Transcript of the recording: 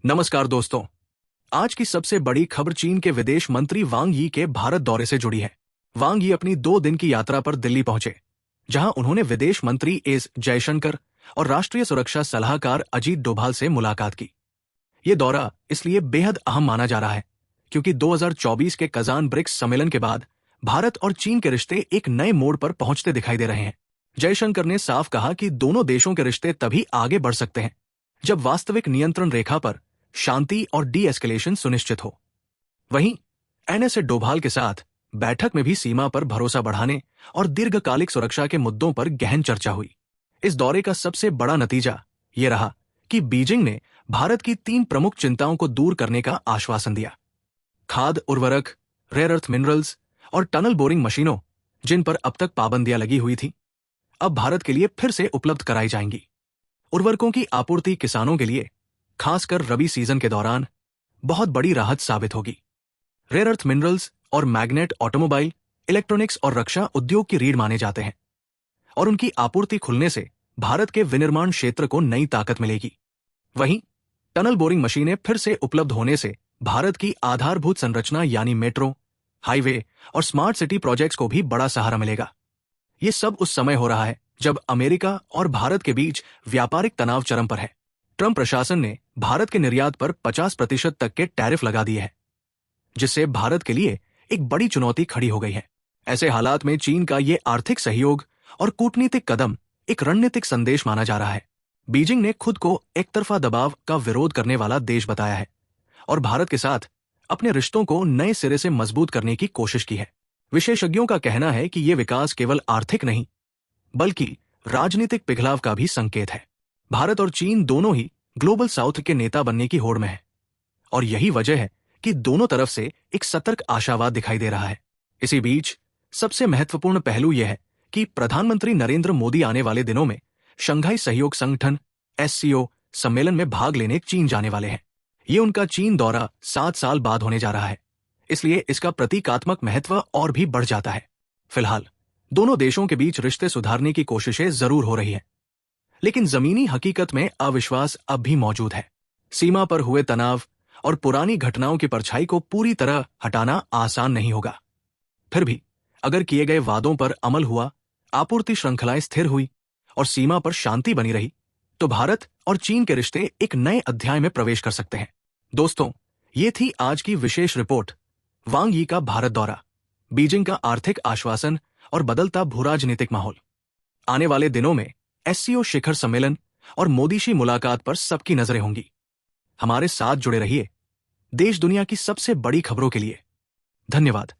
नमस्कार दोस्तों। आज की सबसे बड़ी खबर चीन के विदेश मंत्री वांग यी के भारत दौरे से जुड़ी है। वांग यी अपनी 2 दिन की यात्रा पर दिल्ली पहुंचे, जहां उन्होंने विदेश मंत्री एस जयशंकर और राष्ट्रीय सुरक्षा सलाहकार अजीत डोभाल से मुलाकात की। ये दौरा इसलिए बेहद अहम माना जा रहा है क्योंकि 2024 के कजान ब्रिक्स सम्मेलन के बाद भारत और चीन के रिश्ते एक नए मोड़ पर पहुंचते दिखाई दे रहे हैं। जयशंकर ने साफ कहा कि दोनों देशों के रिश्ते तभी आगे बढ़ सकते हैं जब वास्तविक नियंत्रण रेखा पर शांति और डी एस्केलेशन सुनिश्चित हो। वहीं एनएस डोभाल के साथ बैठक में भी सीमा पर भरोसा बढ़ाने और दीर्घकालिक सुरक्षा के मुद्दों पर गहन चर्चा हुई। इस दौरे का सबसे बड़ा नतीजा ये रहा कि बीजिंग ने भारत की 3 प्रमुख चिंताओं को दूर करने का आश्वासन दिया। खाद्य उर्वरक, रेयर अर्थ मिनरल्स और टनल बोरिंग मशीनों, जिन पर अब तक पाबंदियां लगी हुई थी, अब भारत के लिए फिर से उपलब्ध कराई जाएंगी। उर्वरकों की आपूर्ति किसानों के लिए, खासकर रबी सीजन के दौरान, बहुत बड़ी राहत साबित होगी। रेयर अर्थ मिनरल्स और मैग्नेट ऑटोमोबाइल, इलेक्ट्रॉनिक्स और रक्षा उद्योग की रीढ़ माने जाते हैं और उनकी आपूर्ति खुलने से भारत के विनिर्माण क्षेत्र को नई ताकत मिलेगी। वहीं टनल बोरिंग मशीनें फिर से उपलब्ध होने से भारत की आधारभूत संरचना यानी मेट्रो, हाईवे और स्मार्ट सिटी प्रोजेक्ट्स को भी बड़ा सहारा मिलेगा। ये सब उस समय हो रहा है जब अमेरिका और भारत के बीच व्यापारिक तनाव चरम पर है। ट्रंप प्रशासन ने भारत के निर्यात पर 50% तक के टैरिफ लगा दिए हैं, जिससे भारत के लिए एक बड़ी चुनौती खड़ी हो गई है। ऐसे हालात में चीन का ये आर्थिक सहयोग और कूटनीतिक कदम एक रणनीतिक संदेश माना जा रहा है। बीजिंग ने खुद को एकतरफा दबाव का विरोध करने वाला देश बताया है और भारत के साथ अपने रिश्तों को नए सिरे से मजबूत करने की कोशिश की है। विशेषज्ञों का कहना है कि ये विकास केवल आर्थिक नहीं, बल्कि राजनीतिक पिघलाव का भी संकेत है। भारत और चीन दोनों ही ग्लोबल साउथ के नेता बनने की होड़ में है और यही वजह है कि दोनों तरफ से एक सतर्क आशावाद दिखाई दे रहा है। इसी बीच सबसे महत्वपूर्ण पहलू यह है कि प्रधानमंत्री नरेंद्र मोदी आने वाले दिनों में शंघाई सहयोग संगठन SCO सम्मेलन में भाग लेने चीन जाने वाले हैं। ये उनका चीन दौरा 7 साल बाद होने जा रहा है, इसलिए इसका प्रतीकात्मक महत्व और भी बढ़ जाता है। फिलहाल दोनों देशों के बीच रिश्ते सुधारने की कोशिशें जरूर हो रही हैं, लेकिन जमीनी हकीकत में अविश्वास अब भी मौजूद है। सीमा पर हुए तनाव और पुरानी घटनाओं की परछाई को पूरी तरह हटाना आसान नहीं होगा। फिर भी अगर किए गए वादों पर अमल हुआ, आपूर्ति श्रृंखलाएं स्थिर हुई और सीमा पर शांति बनी रही, तो भारत और चीन के रिश्ते एक नए अध्याय में प्रवेश कर सकते हैं। दोस्तों, ये थी आज की विशेष रिपोर्ट। वांग यी का भारत दौरा, बीजिंग का आर्थिक आश्वासन और बदलता भूराजनीतिक माहौल। आने वाले दिनों में SCO शिखर सम्मेलन और मोदी शी मुलाकात पर सबकी नजरें होंगी। हमारे साथ जुड़े रहिए देश दुनिया की सबसे बड़ी खबरों के लिए। धन्यवाद।